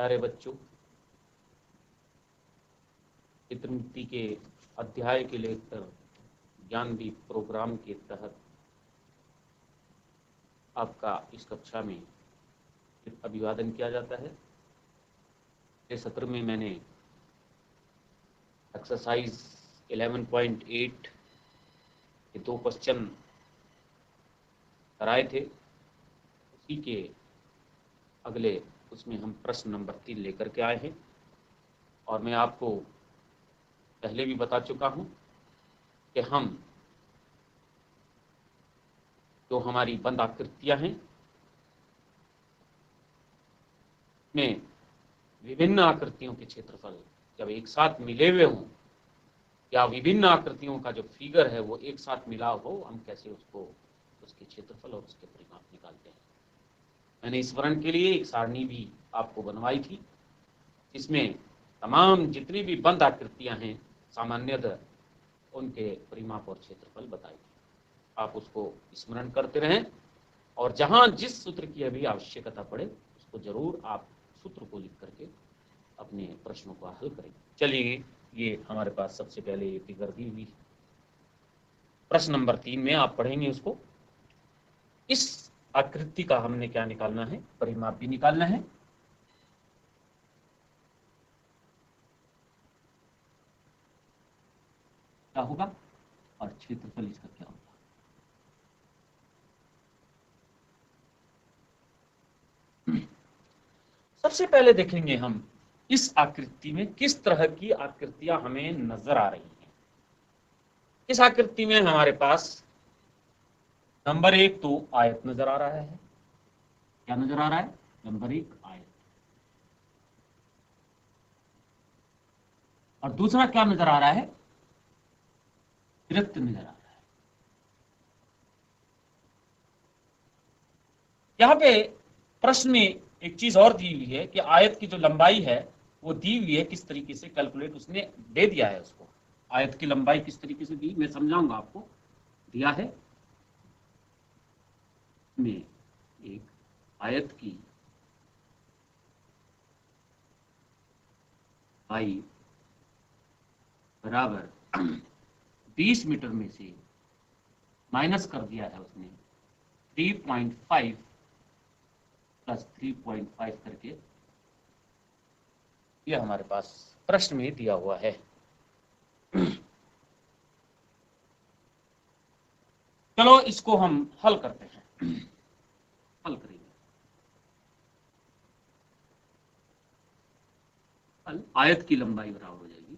प्यारे बच्चों, चित्रमिति के अध्याय के लेकर ज्ञानदीप प्रोग्राम के तहत आपका इस कक्षा में अभिवादन किया जाता है। इस सत्र में मैंने एक्सरसाइज 11.8 के 2 क्वेश्चन कराए थे। उसी के अगले उसमें हम प्रश्न नंबर 3 लेकर के आए हैं। और मैं आपको पहले भी बता चुका हूं कि हम जो हमारी बंद आकृतियां हैं में विभिन्न आकृतियों के क्षेत्रफल जब एक साथ मिले हुए हों या विभिन्न आकृतियों का जो फिगर है वो एक साथ मिला हो, हम कैसे उसके क्षेत्रफल और उसके परिमाप निकालते हैं। मैंने स्मरण के लिए एक सारणी भी आपको बनवाई थी, इसमें तमाम जितनी भी बंद आकृतियां हैं सामान्यतः उनके परिमाप और क्षेत्रफल बताए थे। आप उसको स्मरण करते रहें और जहां जिस सूत्र की अभी आवश्यकता पड़े उसको जरूर आप सूत्र को लिख करके अपने प्रश्नों को हल करें। चलिए, ये हमारे पास सबसे पहले ये फिगर दी हुई प्रश्न नंबर 3 में आप पढ़ेंगे उसको। इस आकृति का हमने क्या निकालना है, परिमाप भी निकालना है। क्या होगा और क्षेत्रफल इसका क्या होगा। सबसे पहले देखेंगे हम इस आकृति में किस तरह की आकृतियां हमें नजर आ रही हैं। इस आकृति में हमारे पास नंबर 1 तो आयत नजर आ रहा है। क्या नजर आ रहा है? नंबर 1 आयत। और दूसरा क्या नजर आ रहा है? वृत्त नजर आ रहा है। यहां पे प्रश्न में एक चीज और दी हुई है कि आयत की जो लंबाई है वो दी हुई है, किस तरीके से कैलकुलेट उसने दे दिया है उसको। आयत की लंबाई किस तरीके से दी, मैं समझाऊंगा आपको। दिया है में एक आयत की लंबाई बराबर 20 मीटर में से माइनस कर दिया है उसने 3.5 प्लस 3.5 करके, यह हमारे पास प्रश्न में दिया हुआ है। चलो इसको हम हल करते हैं। हल करेंगे। हल आयत की लंबाई बराबर हो जाएगी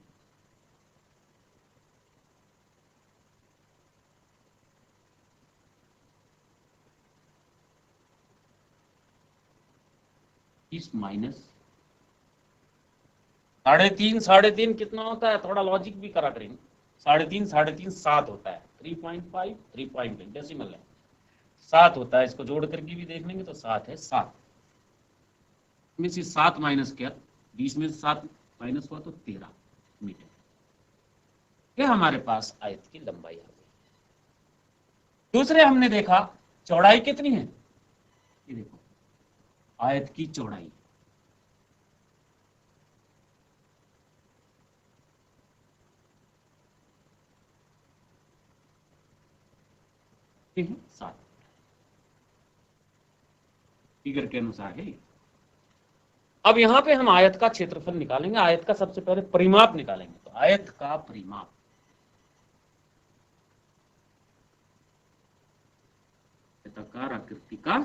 30 माइनस 3.5, 3.5 कितना होता है, थोड़ा लॉजिक भी करा करेंगे। 3.5, 3.5 7 होता है। 3.5 3.5 डेसिमल है, 7 होता है। इसको जोड़ करके भी देख लेंगे तो 7 है। 7 में से 7 माइनस किया, 20 में से 7 माइनस हुआ तो 13 मीटर। ये हमारे पास आयत की लंबाई आ गई। दूसरे हमने देखा चौड़ाई कितनी है। ये देखो आयत की चौड़ाई है 7, फिगर के अनुसार है। अब यहां पे हम आयत का क्षेत्रफल निकालेंगे। आयत का सबसे पहले परिमाप निकालेंगे। तो आयत का परिमाप आयताकार आकृति का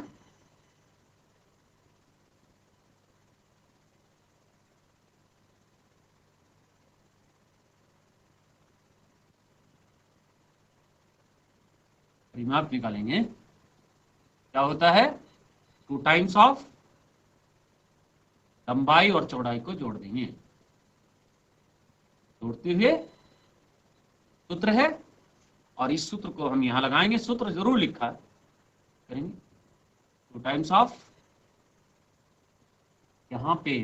परिमाप निकालेंगे। क्या होता है? 2 टाइम्स ऑफ लंबाई और चौड़ाई को जोड़ देंगे। जोड़ते हुए सूत्र है और इस सूत्र को हम यहां लगाएंगे। सूत्र जरूर लिखा करेंगे। 2 टाइम्स ऑफ, यहां पे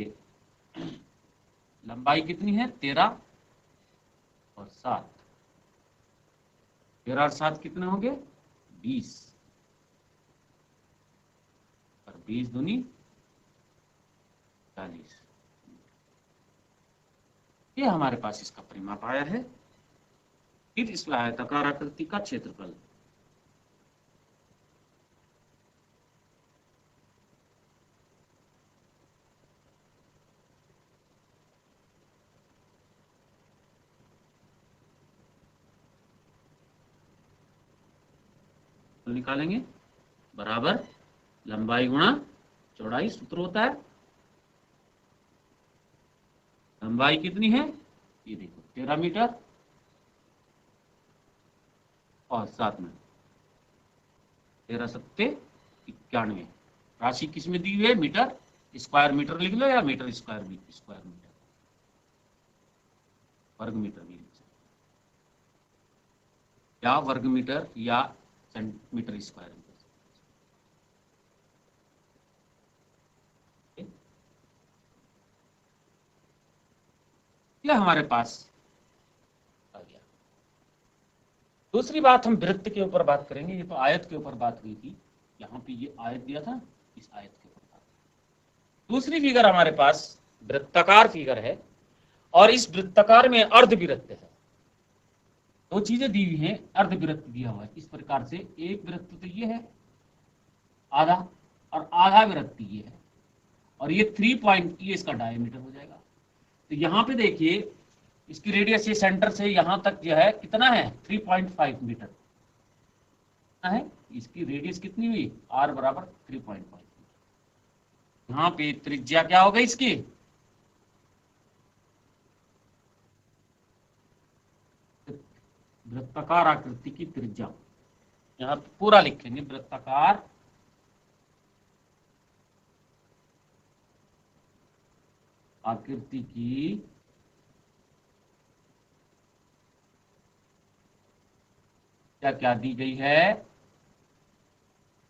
लंबाई कितनी है 13 और 7, 13 और 7 कितने होंगे 20 और 20 दूनी 40। ये हमारे पास इसका परिमाप आया है। फिर इस आयताकार आकृति का क्षेत्रफल, निकालेंगे बराबर लंबाई गुणा चौड़ाई। सूत्र होता है, लंबाई कितनी है, ये देखो 13 मीटर और साथ में 13 सत्ते 91। राशि किस में दी हुई है, मीटर स्क्वायर मीटर लिख लो या मीटर स्क्वायर स्क्वायर मीटर, वर्ग मीटर भी लिख सकते या वर्ग मीटर या सेंटीमीटर स्क्वायर। यह हमारे पास आ गया। दूसरी बात हम वृत्त के ऊपर बात करेंगे। ये तो आयत के ऊपर बात हुई थी, यहाँ पे ये आयत दिया था, इस आयत के ऊपर बात। दूसरी फिगर हमारे पास वृत्ताकार फिगर है और इस वृत्ताकार में अर्धवृत्त है। दो चीजें दी हुई हैं, अर्धवृत्त दिया हुआ है इस प्रकार से। एक वृत्त तो ये है आधा और आधा वृत्त ये है और ये 3 पॉइंट, ये इसका डायमीटर हो जाएगा। तो यहाँ पे देखिए इसकी रेडियस ये सेंटर से यहाँ तक जो है कितना है, 3.5 मीटर है। इसकी रेडियस कितनी हुई, r बराबर 3.5। यहाँ पे त्रिज्या क्या होगा इसकी, वृत्ताकार आकृति की त्रिज्या, यहाँ पे पूरा लिखेंगे वृत्ताकार आकृति की क्या क्या दी गई है,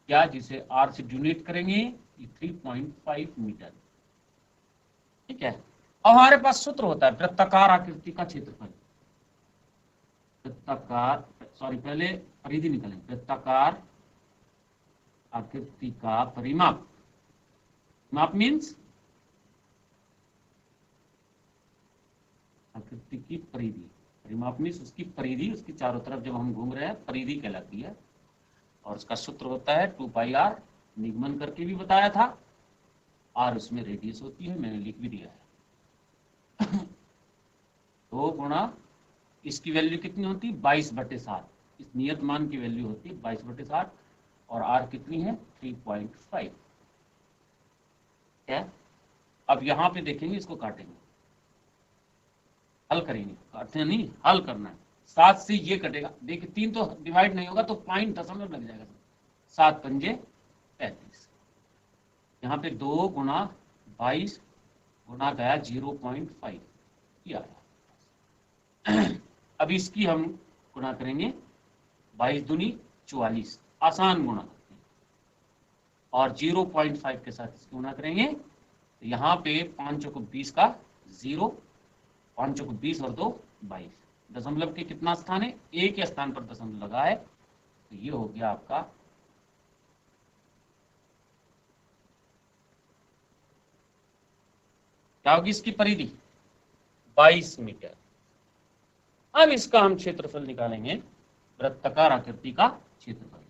क्या जिसे r से यूनिट करेंगे, ये 3.5 मीटर। ठीक है। अब हमारे पास सूत्र होता है वृत्ताकार आकृति का क्षेत्रफल। वृत्ताकार, सॉरी पहले परिधि निकालें, वृत्ताकार आकृति का परिमाप, माप मीन्स आकृति की परिधि, परिमाप मीन्स उसकी परिधि, उसकी चारों तरफ जब हम घूम रहे हैं परिधि कहलाती है। और उसका सूत्र होता है 2πr, निगमन करके भी बताया था, r उसमें रेडियस होती है, मैंने लिख भी दिया है। 2 गुणा इसकी वैल्यू कितनी होती है, 22/7। इस नियत मान की वैल्यू होती है 22/7 और r कितनी है 3.5 है। अब यहाँ पे देखेंगे, इसको काटेंगे, हल करेंगे, काटते नहीं, हल करना है। 7 से ये कटेगा, देखिए 3 तो डिवाइड नहीं होगा तो पॉइंट दशमलव लग जाएगा, 7 पंजे 35। यहाँ पे 2 गुणा 22 गुणा गया 0.5, ये आया। अब इसकी हम गुणा करेंगे, 22 दूनी 44, आसान गुणा करते हैं, और 0.5 के साथ इसकी गुणा करेंगे। तो यहाँ पे 5 चौको 20 का 0, 5 चौको 20 और 2 22। दशमलव के कितना स्थान है, एक के स्थान पर दशमलव लगा है, तो ये हो गया आपका क्या होगी इसकी परिधि, 22 मीटर। अब इसका हम क्षेत्रफल निकालेंगे, वृत्ताकार आकृति का क्षेत्रफल।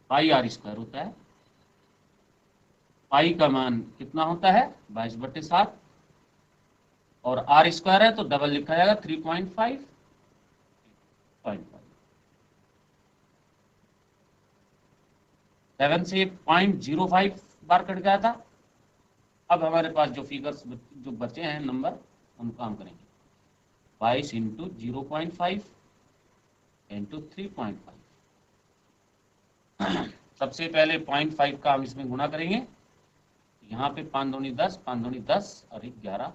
πr² होता है, पाई का मान कितना होता है 22/7 और r² है तो डबल लिखा जाएगा 3.5। 7 से 0.05 बार कट गया था। अब हमारे पास जो फिगर्स जो बचे हैं नंबर, उनको हम करेंगे 22 इंटू 0.5 इंटू 3.5। सबसे पहले 0.5 का हम इसमें गुणा करेंगे, यहाँ पे 5 दूनी 10, 5 दूनी 10 और 1 11,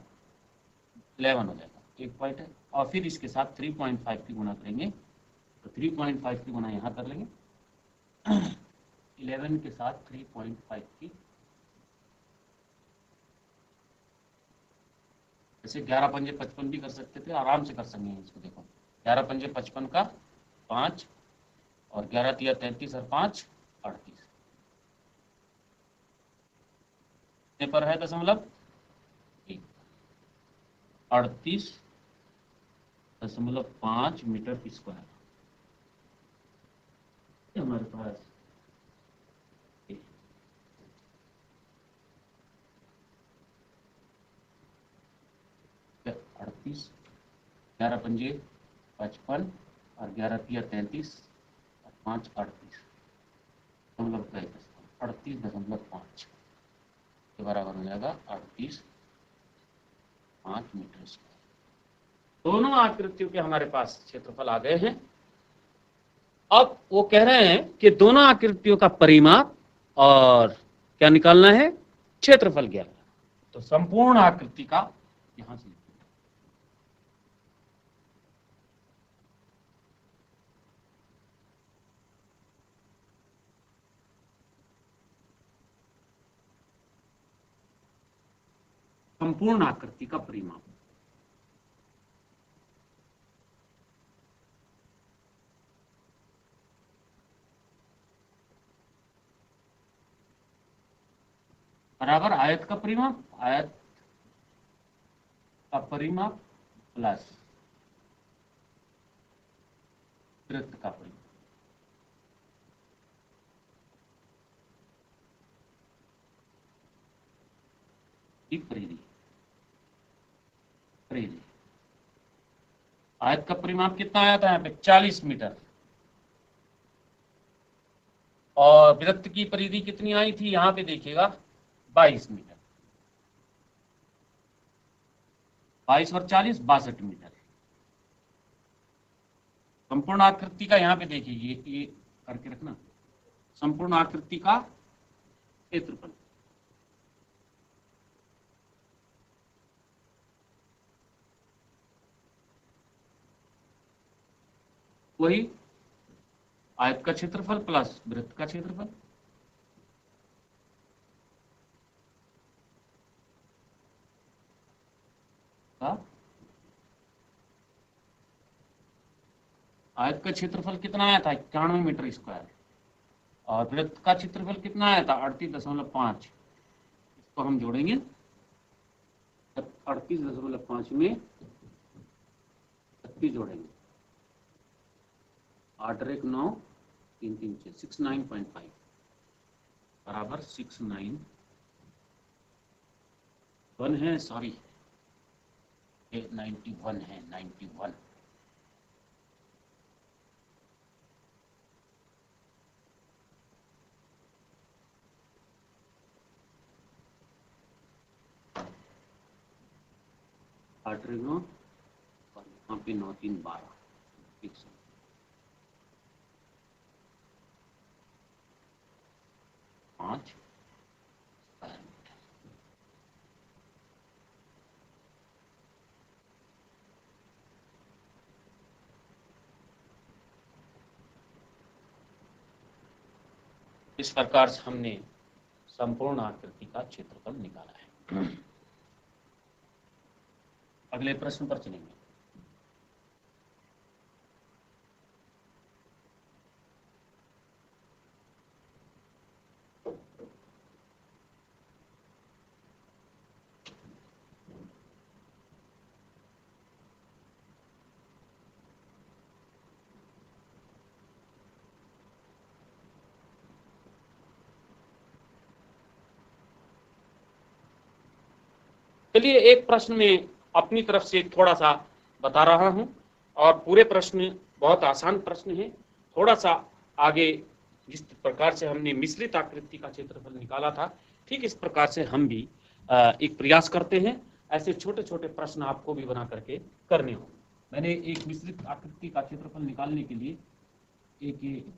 11 हो जाएगा, 1 पॉइंट है। और फिर इसके साथ 3.5 की गुणा करेंगे, तो 3.5 की गुणा यहाँ कर लेंगे, 11 के साथ 3.5 की जैसे 11 पंजे 55 भी कर सकते थे, आराम से कर सकेंगे इसको। देखो 11 पंजे 55 का 5 और 11 तिया 33 और 5 38 पर है दशमलव 38.5 मीटर स्क्वायर हमारे पास। 38, 11 पंजे 55 और 11 तिया 33 और 5 38 दशमलव 38.5 के बराबर हो जाएगा 38.5 मीटर स्क्वायर। दोनों आकृतियों के हमारे पास क्षेत्रफल आ गए हैं। अब वो कह रहे हैं कि दोनों आकृतियों का परिमाप और क्या निकालना है, क्षेत्रफल ज्ञात। तो संपूर्ण आकृति का यहां से संपूर्ण आकृति का परिमाप। बराबर आयत का परिमाप, आयत का परिमाप प्लस वृत्त का परिमाप। परिधि परिधि आयत का परिमाप कितना आया था यहाँ पे 40 मीटर और वृत्त की परिधि कितनी आई थी यहाँ पे देखिएगा 22 मीटर। 22 और 40 62 मीटर। संपूर्ण आकृति का यहाँ पे देखिए ये करके रखना, संपूर्ण आकृति का क्षेत्रफल वही आयत का क्षेत्रफल प्लस वृत्त का क्षेत्रफल। आयत का क्षेत्रफल कितना आया था 91 मीटर स्क्वायर और वृत्त का क्षेत्रफल कितना आया था 38.5। इसको हम जोड़ेंगे 38.5 में 36 जोड़ेंगे 8 और 1 9 3 3 6 69.5 बराबर 691 है, सॉरी 91 है 91। आठ 9 और यहाँ पे 9 3 12 फिक्स। पाँच इस प्रकार से हमने संपूर्ण आकृति का क्षेत्रफल निकाला है। अगले प्रश्न पर चलेंगे। चलिए एक प्रश्न में अपनी तरफ से थोड़ा सा बता रहा हूं और पूरे प्रश्न बहुत आसान प्रश्न है। थोड़ा सा आगे जिस प्रकार से हमने मिश्रित आकृति का क्षेत्रफल निकाला था ठीक इस प्रकार से हम भी एक प्रयास करते हैं। ऐसे छोटे छोटे प्रश्न आपको भी बना करके करने होंगे। मैंने एक मिश्रित आकृति का क्षेत्रफल निकालने के लिए एक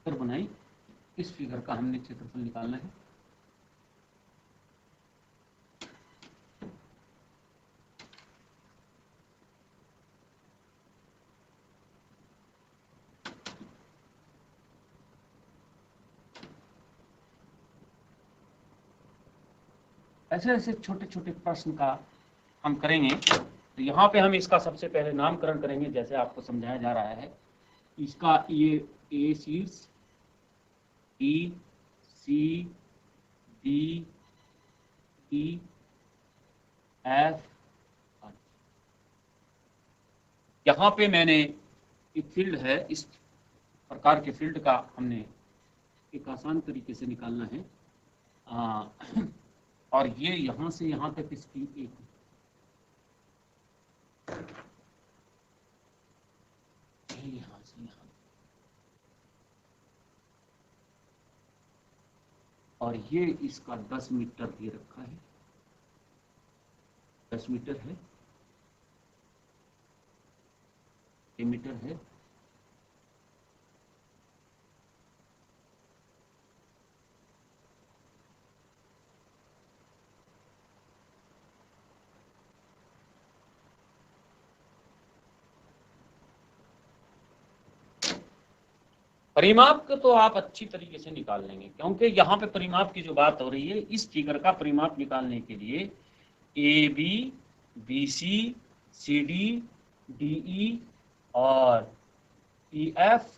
बनाई। इस फिगर का हमने क्षेत्रफल निकालना है। ऐसे ऐसे छोटे छोटे प्रश्न का हम करेंगे। तो यहाँ पे हम इसका सबसे पहले नामकरण करेंगे, जैसे आपको समझाया जा रहा है। इसका ये ए शीर्ष, बी, सी, डी, ई, एफ। यहाँ पे मैंने एक फील्ड है, इस प्रकार के फील्ड का हमने एक आसान तरीके से निकालना है। और ये यहाँ से यहाँ तक इसकी एक यहाँ से यहाँ, और ये इसका 10 मीटर दे रखा है, 10 मीटर है, ये मीटर है। परिमाप को तो आप अच्छी तरीके से निकाल लेंगे, क्योंकि यहाँ पे परिमाप की जो बात हो रही है, इस फिगर का परिमाप निकालने के लिए A B, B C, C D, D E और ई एफ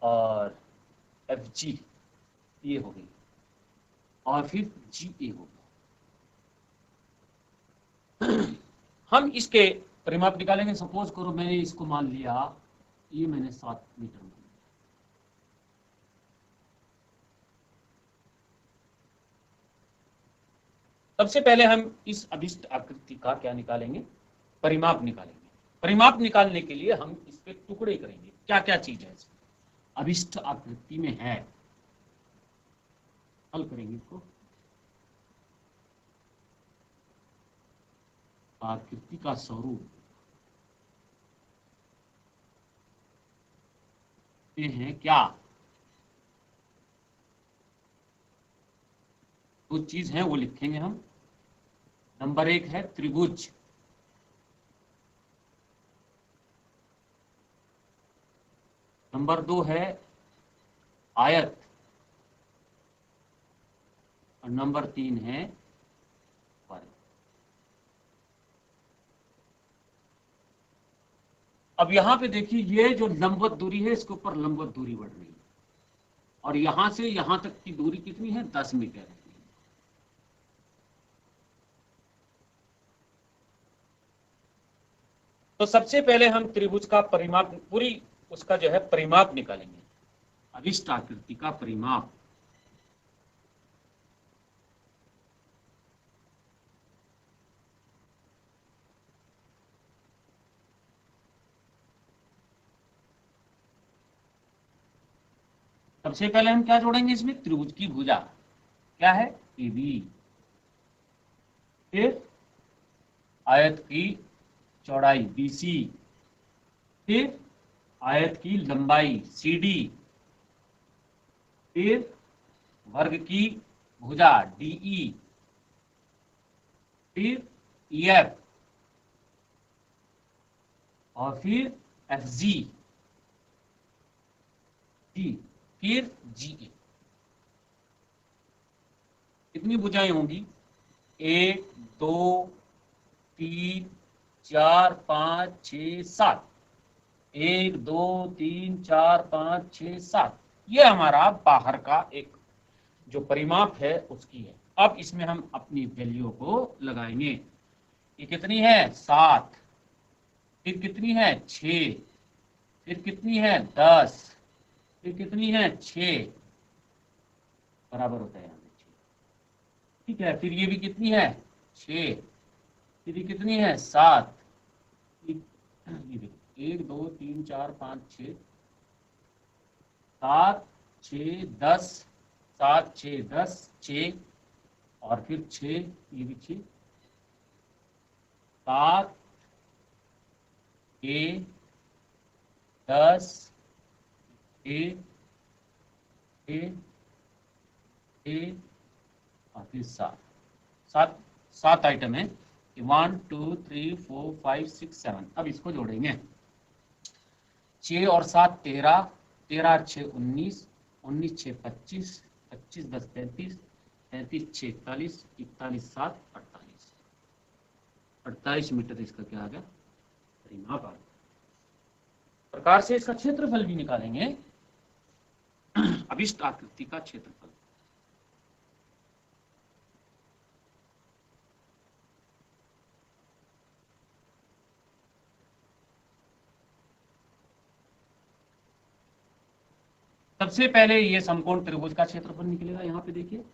और एफ जी ये हो गई, और फिर जी ए हो गया। हम इसके परिमाप निकालेंगे। सपोज करो मैंने इसको मान लिया, ये मैंने 7 मीटर मान लिया। सबसे पहले हम इस अभिष्ट आकृति का क्या निकालेंगे, परिमाप निकालेंगे। परिमाप निकालने के लिए हम इस पे टुकड़े करेंगे, क्या क्या चीज है इसमें अभिष्ट आकृति में है। हल करेंगे इसको। आकृति का स्वरूप ये है क्या, जो चीज है वो लिखेंगे हम। नंबर 1 है त्रिभुज, नंबर 2 है आयत, और नंबर 3 है वर्ग। अब यहां पे देखिए, ये जो लंबवत दूरी है, इसके ऊपर लंबवत दूरी बढ़ रही है, और यहां से यहां तक की दूरी कितनी है, 10 मीटर है। तो सबसे पहले हम त्रिभुज का परिमाप, पूरी उसका जो है परिमाप निकालेंगे, अभिष्ट आकृति का परिमाप। सबसे पहले हम क्या जोड़ेंगे इसमें, त्रिभुज की भुजा क्या है, ए बी, फिर आयत की चौड़ाई बी सी, फिर आयत की लंबाई सी डी, फिर वर्ग की भुजा डी ई, फिर ई एफ, और फिर एफ जी, फिर जी ए। कितनी भुजाएं होंगी, 1 2 3 4 5 6 7, 1 2 3 4 5 6 7। ये हमारा बाहर का एक जो परिमाप है उसकी है। अब इसमें हम अपनी वैल्यू को लगाएंगे। ये कितनी है, 7, फिर कितनी है 6, फिर कितनी है 10, फिर कितनी है 6, बराबर होता है यहाँ पे 6। ठीक है, फिर ये भी कितनी है 6, फिर ये कितनी है 7, ये देखिए 1 2 3 4 5 6 7 6 10, 7 6 10 6, और फिर 6, ये भी 6, 7 6 10 6 6 और फिर 7 7 आइटम है। 1 2 3 4 5 6 7। अब इसको जोड़ेंगे, 6 और 7 13, 13 6 19, 19 6 25, 25 10 35, 35, 6, 41, 41, 7, 48, 48 मीटर इसका क्या आ गया, परिमाप आ गया। प्रकार से इसका क्षेत्रफल भी निकालेंगे, अभिष्ट आकृति का क्षेत्रफल। सबसे पहले ये समकोण त्रिभुज का क्षेत्रफल निकलेगा, यहां पे देखिए,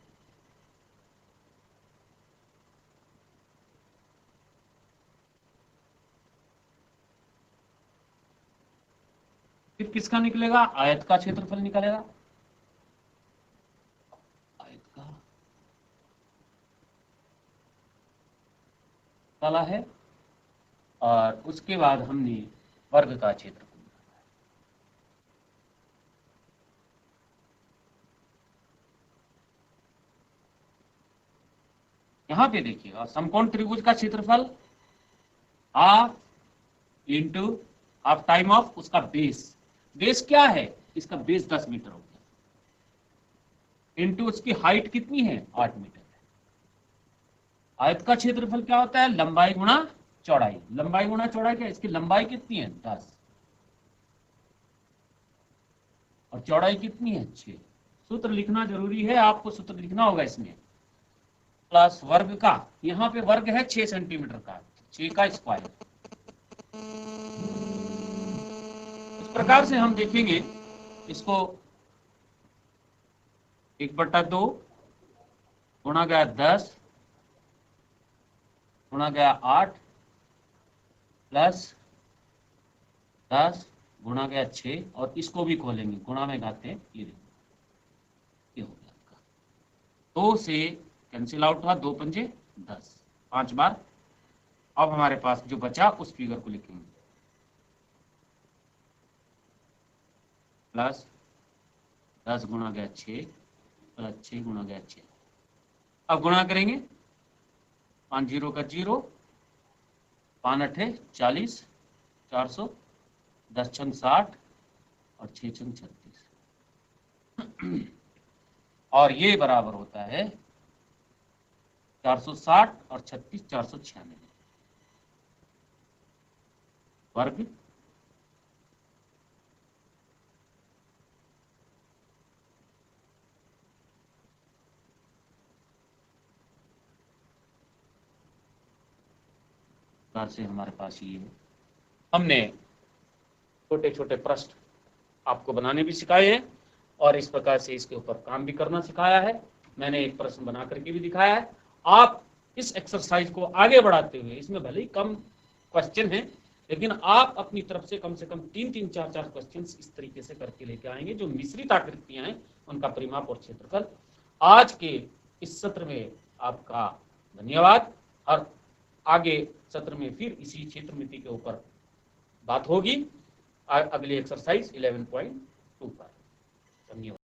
फिर किसका निकलेगा, आयत का क्षेत्रफल निकलेगा, आयत का निकाला है, और उसके बाद हमने वर्ग का क्षेत्रफल। यहां पे देखिएगा, समकोण त्रिभुज का क्षेत्रफल half into half time of उसका बेस, बेस क्या है, इसका बेस 10 मीटर हो गया, इंटू उसकी हाइट कितनी है, 8 मीटर है। आयत का क्षेत्रफल क्या होता है, लंबाई गुणा चौड़ाई, लंबाई गुणा चौड़ाई क्या, इसकी लंबाई कितनी है, 10, और चौड़ाई कितनी है, 6। सूत्र लिखना जरूरी है, आपको सूत्र लिखना होगा इसमें, प्लस वर्ग का, यहाँ पे वर्ग है 6 सेंटीमीटर का, 6 का स्क्वायर। इस प्रकार से हम देखेंगे इसको, 1/2 गुणा गया 10 गुणा गया 8 प्लस 10 गुणा गया 6, और इसको भी खोलेंगे, गुणा में घाते हैं, ये हो गया आपका 2 से कैंसिल आउट हुआ, 2 पंजे 10, 5 बार। अब हमारे पास जो बचा उस फिगर को लिखेंगे, प्लस 10 गुणा गया 6 प्लस 6 गुणा गया 6। अब गुणा करेंगे, 5 0 का 0, 5 8 40, 400, 10 छंग 60 और 6 छंग 36, और ये बराबर होता है 460 और 36 496 वर्ग। से हमारे पास ये है, हमने छोटे छोटे प्रश्न आपको बनाने भी सिखाए हैं, और इस प्रकार से इसके ऊपर काम भी करना सिखाया है। मैंने एक प्रश्न बना करके भी दिखाया है। आप इस एक्सरसाइज को आगे बढ़ाते हुए, इसमें भले ही कम क्वेश्चन है, लेकिन आप अपनी तरफ से कम 3-3, 4-4 क्वेश्चन इस तरीके से करके लेके आएंगे, जो मिश्रित आकृतियां हैं उनका परिमाप और क्षेत्रफल। आज के इस सत्र में आपका धन्यवाद, और आगे सत्र में फिर इसी क्षेत्रमिति के ऊपर बात होगी, अगली एक्सरसाइज 11.2 पर। धन्यवाद।